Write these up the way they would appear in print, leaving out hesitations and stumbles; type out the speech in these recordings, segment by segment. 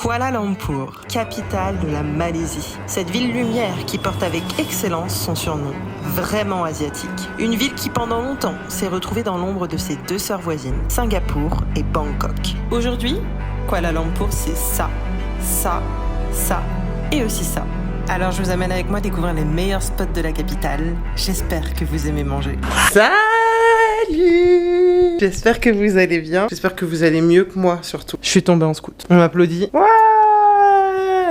Kuala Lumpur, capitale de la Malaisie. Cette ville lumière qui porte avec excellence son surnom, vraiment asiatique. Une ville qui pendant longtemps s'est retrouvée dans l'ombre de ses deux sœurs voisines, Singapour et Bangkok. Aujourd'hui, Kuala Lumpur c'est ça et aussi ça. Alors je vous amène avec moi découvrir les meilleurs spots de la capitale. J'espère que vous aimez manger. Salut! J'espère que vous allez bien. J'espère que vous allez mieux que moi surtout. Je suis tombée en scout. On m'applaudit. Ouais!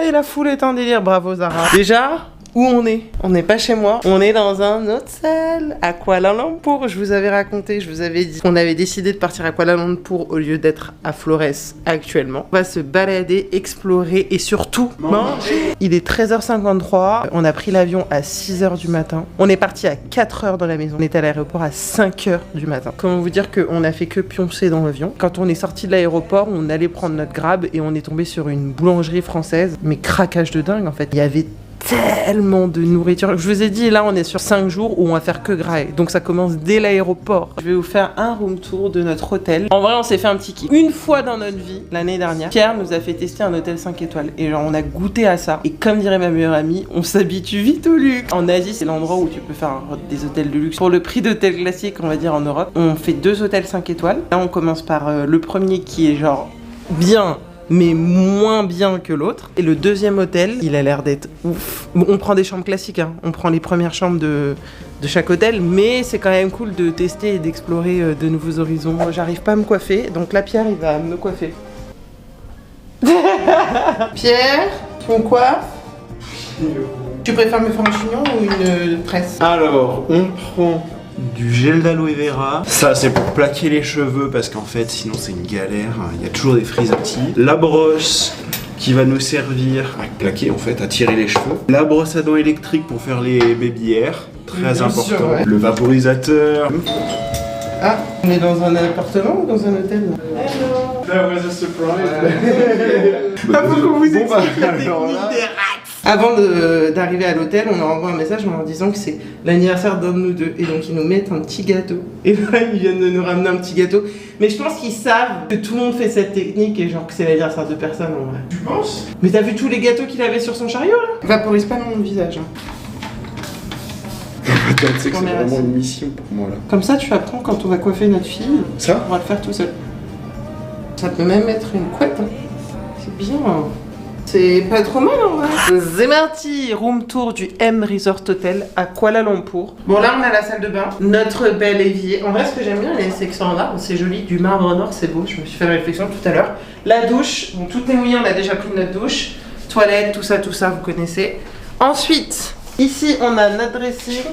Et la foule est en délire. Bravo Zara. Déjà, où on est? On n'est pas chez moi. On est dans un hôtel à Kuala Lumpur. Je vous avais raconté, je vous avais dit qu'on avait décidé de partir à Kuala Lumpur au lieu d'être à Flores actuellement. On va se balader, explorer et surtout manger. Il est 13h53. On a pris l'avion à 6h du matin. On est parti à 4h dans la maison. On est à l'aéroport à 5h du matin. Comment vous dire qu'on a fait que pioncer dans l'avion. Quand on est sorti de l'aéroport, on allait prendre notre Grab et on est tombé sur une boulangerie française. Mais craquage de dingue en fait. Il y avait tellement de nourriture. Je vous ai dit, là on est sur 5 jours où on va faire que grailler. Donc ça commence dès l'aéroport. Je vais vous faire un room tour de notre hôtel. En vrai on s'est fait un petit kiff. Une fois dans notre vie, l'année dernière, Pierre nous a fait tester un hôtel 5 étoiles. Et genre on a goûté à ça. Et comme dirait ma meilleure amie, on s'habitue vite au luxe. En Asie c'est l'endroit où tu peux faire des hôtels de luxe. Pour le prix d'hôtel classique on va dire en Europe, on fait 2 hôtels 5 étoiles. Là on commence par le premier qui est genre bien, mais moins bien que l'autre. Et le deuxième hôtel, il a l'air d'être ouf. Bon, on prend des chambres classiques, hein. On prend les premières chambres de chaque hôtel, mais c'est quand même cool de tester et d'explorer de nouveaux horizons. Moi, j'arrive pas à me coiffer, donc là, Pierre, il va me coiffer. Pierre, tu me coiffes? Tu préfères me faire un chignon ou une tresse? Alors, on prend du gel d'aloe vera. Ça, c'est pour plaquer les cheveux parce qu'en fait, sinon, c'est une galère. Il y a toujours des frisottis. La brosse qui va nous servir à plaquer, en fait, à tirer les cheveux. La brosse à dents électrique pour faire les baby hairs. Très important. Sûr, ouais. Le vaporisateur. Ah, on est dans un appartement ou dans un hôtel? Hello. That was a surprise. Ah, faut qu'on vous explique la technique des rats. Avant d'arriver à l'hôtel, on leur envoie un message en leur disant que c'est l'anniversaire d'un de nous deux. Et donc ils nous mettent un petit gâteau. Et là, ils viennent de nous ramener un petit gâteau. Mais je pense qu'ils savent que tout le monde fait cette technique et genre que c'est l'anniversaire de personne en vrai. Tu penses? Mais t'as vu tous les gâteaux qu'il avait sur son chariot là? Vaporise pas mon visage. Hein. Attends, tu sais que c'est vraiment une mission pour moi là. Comme ça, tu apprends quand on va coiffer notre fille. Ça? On va le faire tout seul. Ça peut même être une couette. Hein. C'est bien. C'est pas trop mal en vrai. C'est parti, room tour du M Resort Hotel à Kuala Lumpur. Bon là on a la salle de bain, notre bel évier. En vrai ce que j'aime bien c'est que c'est en marbre, c'est joli, du marbre noir c'est beau. Je me suis fait la réflexion tout à l'heure. La douche, bon tout est mouillé, on a déjà pris notre douche. Toilette, tout ça vous connaissez. Ensuite, ici on a notre dressing.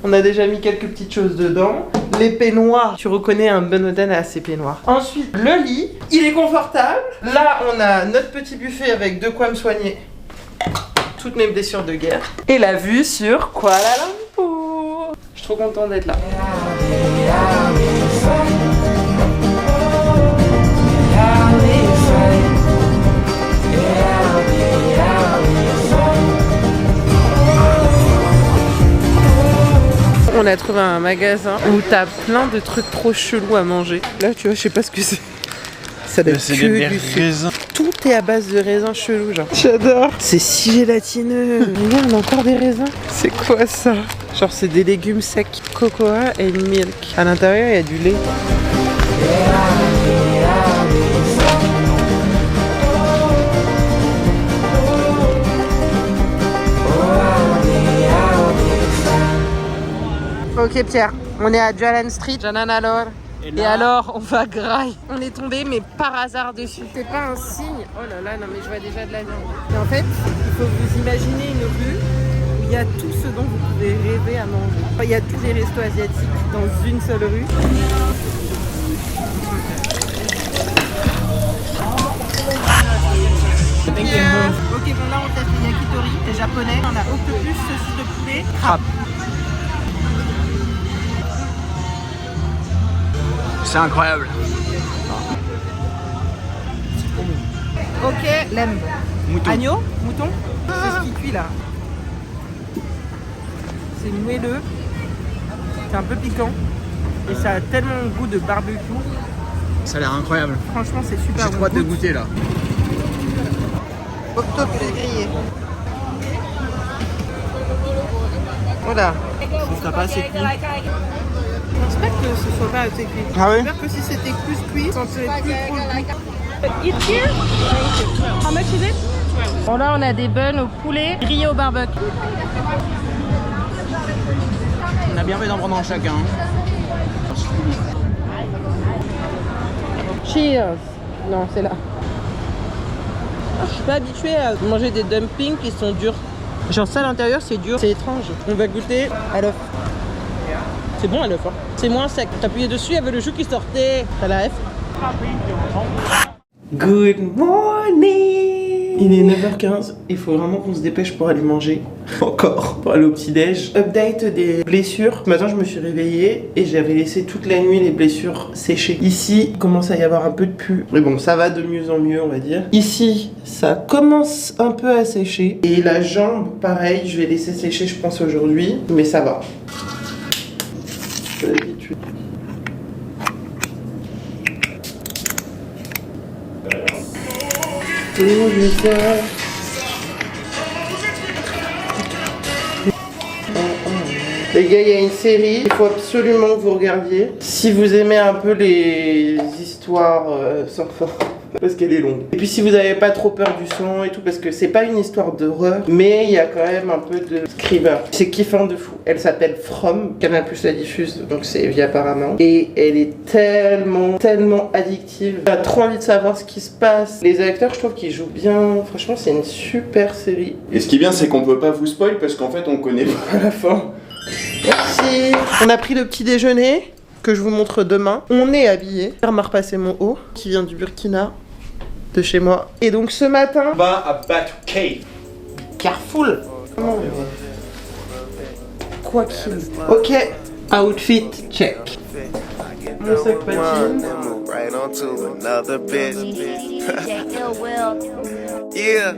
On a déjà mis quelques petites choses dedans. Les peignoirs, tu reconnais un bon hôtel à ces peignoirs. Ensuite, le lit, il est confortable. Là, on a notre petit buffet avec de quoi me soigner toutes mes blessures de guerre. Et la vue sur Kuala Lumpur. Je suis trop contente d'être là. On a trouvé un magasin où t'as plein de trucs trop chelous à manger. Là, tu vois, je sais pas ce que c'est. Ça doit être que du raisins. Tout est à base de raisins chelous, genre. J'adore. C'est si gélatineux. Regarde, encore des raisins. C'est quoi ça? Genre, c'est des légumes secs. Cocoa et milk. À l'intérieur, il y a du lait. Ok Pierre, on est à Jalan Street, Jalan Alor. Et alors, on va graille. On est tombé, mais par hasard dessus. C'est pas un signe. Oh là là, non mais je vois déjà de la viande. Et en fait, il faut vous imaginer une rue où il y a tout ce dont vous pouvez rêver à manger. Enfin, il y a tous les restos asiatiques dans une seule rue. Ok, bon là on teste le yakitori, c'est japonais. On a octopus, saucisse de poulet, crabe. C'est incroyable. Ok, lemme. Mouton. Agneau, mouton. C'est ce qui cuit là. C'est moelleux. C'est un peu piquant. Et ça a tellement le goût de barbecue. Ça a l'air incroyable. Franchement, c'est super bon. J'ai trop hâte de goûter là. octopus grillé. Voilà. Ça sera pas assez cuit. Je pense pas que ce soit pas assez cuit. Ah ouais? J'espère que si c'était plus cuit, ça serait plus trop le goût. It's here? How much is it? Bon là on a des buns au poulet grillés au barbecue. On a bien fait d'en prendre un chacun. Cheers. Non, c'est là. Je suis pas habituée à manger des dumplings qui sont durs. Genre ça à l'intérieur c'est dur, c'est étrange. On va goûter à l'œuf. C'est bon à l'œuf, hein. C'est moins sec. T'appuyais dessus, il y avait le jus qui sortait. T'as la F. Good morning. Il est 9h15, il faut vraiment qu'on se dépêche pour aller manger. Encore. Pour aller au petit-déj. Update des blessures. Ce matin je me suis réveillée et j'avais laissé toute la nuit les blessures sécher. Ici, il commence à y avoir un peu de pu. Mais bon, ça va de mieux en mieux on va dire. Ici, ça commence un peu à sécher. Et la jambe, pareil, je vais laisser sécher je pense aujourd'hui. Mais ça va. C'est l'habitude. Les gars, il y a une série, il faut absolument que vous regardiez. Si vous aimez un peu les histoires sans fin, parce qu'elle est longue. Et puis si vous n'avez pas trop peur du son et tout, parce que c'est pas une histoire d'horreur, mais il y a quand même un peu de screamer. C'est kiffant de fou. Elle s'appelle From, Canal+ la diffuse, donc c'est via Paramount. Et elle est tellement addictive. J'ai trop envie de savoir ce qui se passe. Les acteurs, je trouve qu'ils jouent bien. Franchement, c'est une super série. Et ce qui est bien, c'est qu'on peut pas vous spoil parce qu'en fait, on connaît pas la fin. Merci. On a pris le petit déjeuner que je vous montre demain. On est habillé. Pierre m'a repassé mon haut qui vient du Burkina, de chez moi. Et donc ce matin, On va à Batu Cave. Carrefour. Quoi qu'il. Ok. Outfit check. Mon sac patine. Right on to another bit. Yeah.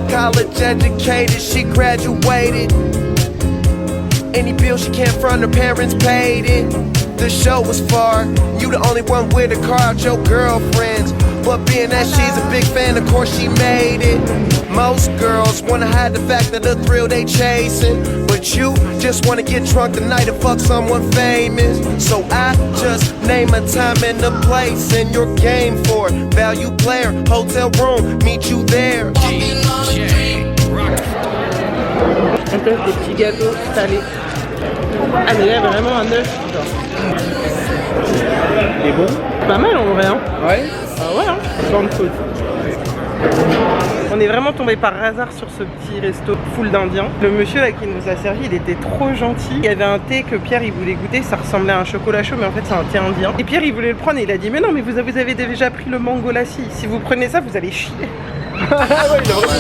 College educated, she graduated. Any bill she can't front, her parents paid it. The show was far, you the only one with a car out your girlfriends. But being that she's a big fan, of course she made it. Most girls wanna hide the fact that the thrill they chasing, but you just wanna get drunk tonight and fuck someone famous. So I just name a time and a place, and you're game for it. Value player, hotel room, meet you there. On teste des petits gâteaux salés. Ah mais là vraiment un œuf. Et bon? Pas mal en vrai hein. Ouais. Ah ouais hein. Sans faute. On est vraiment tombé par hasard sur ce petit resto full d'indiens. Le monsieur là qui nous a servi, il était trop gentil. Il y avait un thé que Pierre il voulait goûter, ça ressemblait à un chocolat chaud mais en fait c'est un thé indien. Et Pierre il voulait le prendre et il a dit mais non mais vous avez déjà pris le mango lassi. Si vous prenez ça vous allez chier. Ah ouais, il a vraiment.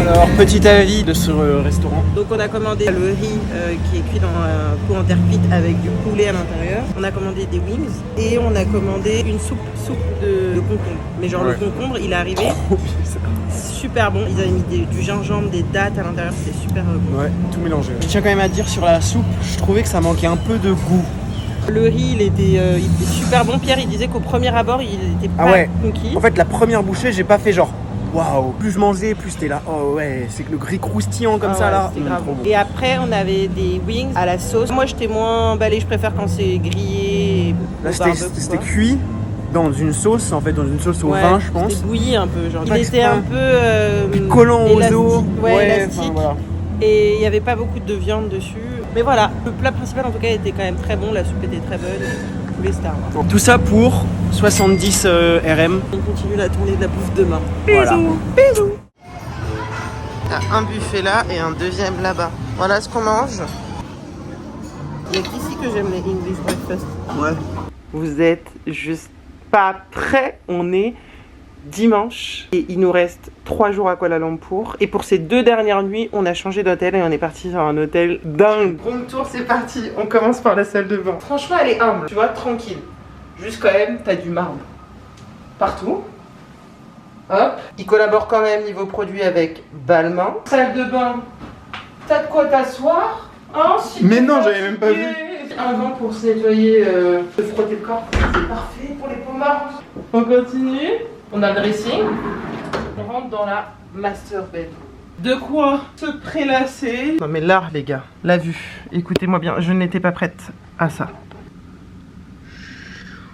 Alors, petit avis de ce restaurant. Donc on a commandé le riz qui est cuit dans un pot en terre cuite avec du poulet à l'intérieur. On a commandé des wings et on a commandé une soupe de concombre. Mais genre le concombre il est arrivé super bon. Ils avaient mis du gingembre, des dattes à l'intérieur, c'était super bon. Ouais, tout mélangé. Je tiens quand même à dire sur la soupe, je trouvais que ça manquait un peu de goût. Le riz il était super bon. Pierre il disait qu'au premier abord il était pas conquis. En fait la première bouchée j'ai pas fait genre waouh, plus je mangeais, plus c'était là. Oh ouais, c'est que le gris croustillant comme ça là. C'était grave. Trop bon. Et après, on avait des wings à la sauce. Moi, j'étais moins emballée, je préfère quand c'est grillé. Là, c'était cuit dans une sauce, en fait, dans une sauce au vin, je pense. C'était bouilli un peu, genre. Il était un peu collant aux os. Ouais, élastique. Voilà. Et il n'y avait pas beaucoup de viande dessus. Mais voilà, le plat principal en tout cas était quand même très bon. La soupe était très bonne. Les stars. Tout ça pour 70 RM. On continue la tournée de la bouffe demain. Voilà. Bisous. Il y a un buffet là et un deuxième là-bas. Voilà ce qu'on mange. Il y a qu'ici que j'aime les English breakfast. Ouais. Vous êtes juste pas prêts. On est dimanche et il nous reste 3 jours à Kuala Lumpur. Et pour ces 2 dernières nuits, on a changé d'hôtel et on est parti sur un hôtel dingue. Room tour, c'est parti. On commence par la salle de bain. Franchement, elle est humble, tu vois, tranquille. Juste quand même, t'as du marbre partout. Hop. Il collabore quand même niveau produit avec Balmain. Salle de bain, t'as de quoi t'asseoir. Oh, si mais non, j'avais même pas vu. Un gant pour se nettoyer, se frotter le corps. C'est parfait pour les peaux marron. On continue. On a le dressing. On rentre dans la master bed. De quoi se prélasser. Non mais là, les gars, la vue. Écoutez-moi bien, je n'étais pas prête à ça.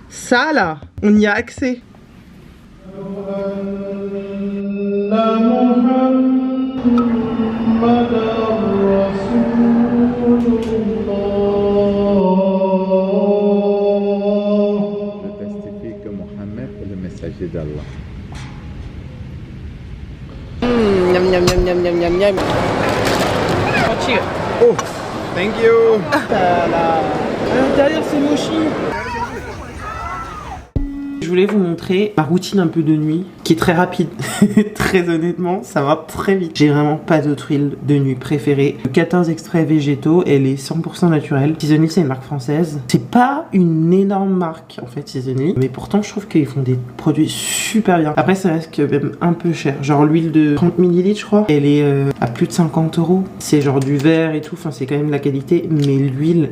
Ça là, on y a accès. d'Allah. Miam miam miam miam miam miam miam. Oh, thank you. À l'intérieur c'est mochi. Je voulais vous montrer ma routine un peu de nuit qui est très rapide. Très honnêtement, ça va très vite. J'ai vraiment pas d'autre huile de nuit préférée. 14 extraits végétaux, elle est 100% naturelle. Seasonly, c'est une marque française. C'est pas une énorme marque en fait, Seasonly, mais pourtant je trouve qu'ils font des produits super bien. Après, ça reste quand même un peu cher. Genre l'huile de 30 ml, je crois, elle est à plus de 50 €. C'est genre du verre et tout, enfin c'est quand même de la qualité, mais l'huile...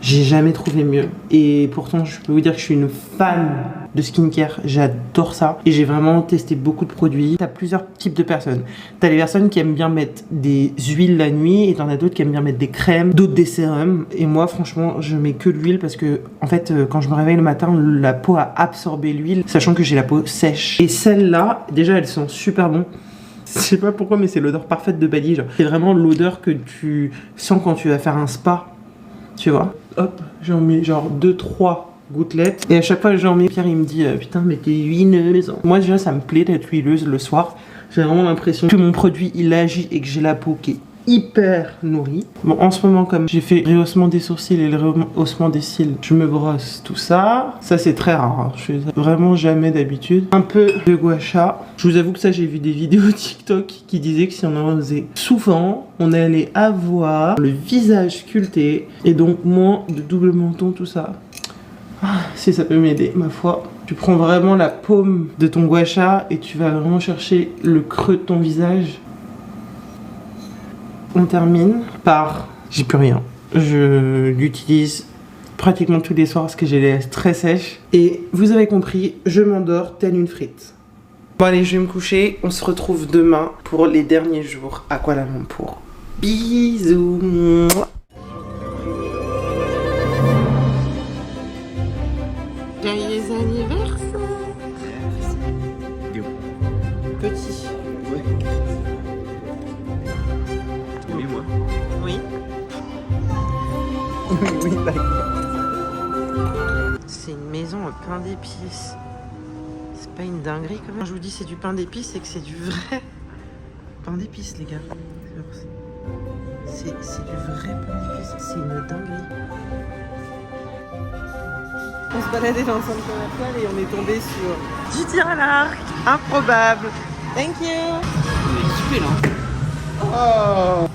j'ai jamais trouvé mieux. Et pourtant, je peux vous dire que je suis une fan de skincare. J'adore ça. Et j'ai vraiment testé beaucoup de produits. T'as plusieurs types de personnes. T'as les personnes qui aiment bien mettre des huiles la nuit. Et t'en as d'autres qui aiment bien mettre des crèmes, d'autres des sérums. Et moi, franchement, je mets que l'huile parce que, en fait, quand je me réveille le matin, la peau a absorbé l'huile, sachant que j'ai la peau sèche. Et celles-là, déjà, elles sont super bonnes. Je sais pas pourquoi, mais c'est l'odeur parfaite de Bali. C'est vraiment l'odeur que tu sens quand tu vas faire un spa. Tu vois, hop, j'en mets genre 2-3 gouttelettes. Et à chaque fois que j'en mets, Pierre il me dit putain mais t'es huileuse. Moi déjà ça me plaît d'être huileuse le soir. J'ai vraiment l'impression que mon produit il agit et que j'ai la peau qui est hyper nourrie. Bon, en ce moment, comme j'ai fait le rehaussement des sourcils et le rehaussement des cils, je me brosse tout ça. Ça c'est très rare, hein. Je fais vraiment jamais d'habitude. Un peu de gua sha. Je vous avoue que ça, j'ai vu des vidéos TikTok qui disaient que si on en faisait souvent, on allait avoir le visage sculpté et donc moins de double menton, tout ça. Ah, si ça peut m'aider, ma foi. Tu prends vraiment la paume de ton gua sha et tu vas vraiment chercher le creux de ton visage. On termine par... j'ai plus rien. Je l'utilise pratiquement tous les soirs parce que j'ai les lèvres très sèches. Et vous avez compris, je m'endors telle une frite. Bon allez, je vais me coucher. On se retrouve demain pour les derniers jours à Kuala Lumpur. Bisous. Joyeux anniversaire. Petit. Oui. Oui, d'accord. C'est une maison au pain d'épices. C'est pas une dinguerie quand même. Quand je vous dis c'est du pain d'épices, c'est que c'est du vrai pain d'épices, les gars. C'est du vrai pain d'épices. C'est une dinguerie. On se baladait dans le centre commercial et on est tombé sur du tir à l'arc. Improbable. Thank you. On est super là. Oh.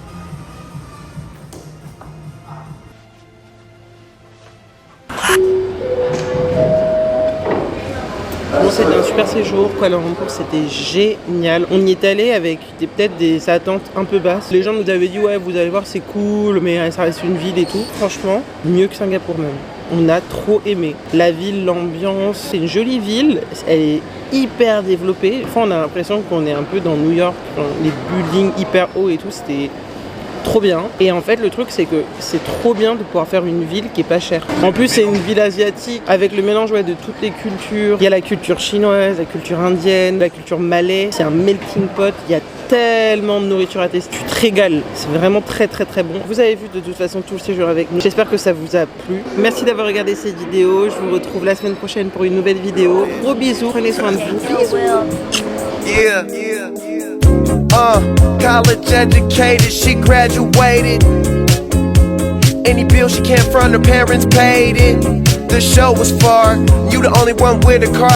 Bon, c'était un super séjour, Kuala Lumpur, c'était génial. On y est allé avec peut-être des attentes un peu basses. Les gens nous avaient dit ouais, vous allez voir, c'est cool, mais ça reste une ville et tout. Franchement, mieux que Singapour même. On a trop aimé. La ville, l'ambiance, c'est une jolie ville. Elle est hyper développée. Enfin, on a l'impression qu'on est un peu dans New York, les buildings hyper hauts et tout. C'était trop bien. Et en fait, le truc, c'est que c'est trop bien de pouvoir faire une ville qui est pas chère. En plus, c'est une ville asiatique avec le mélange de toutes les cultures. Il y a la culture chinoise, la culture indienne, la culture malais. C'est un melting pot. Il y a tellement de nourriture à tester. Tu te régales. C'est vraiment très très très bon. Vous avez vu de toute façon tout le séjour avec nous. J'espère que ça vous a plu. Merci d'avoir regardé cette vidéo. Je vous retrouve la semaine prochaine pour une nouvelle vidéo. Gros bisous. Prenez soin de vous. Bisous. Yeah, yeah, yeah. College educated, she graduated. Any bill she can't front, her parents paid it. The show was far, you the only one with a car.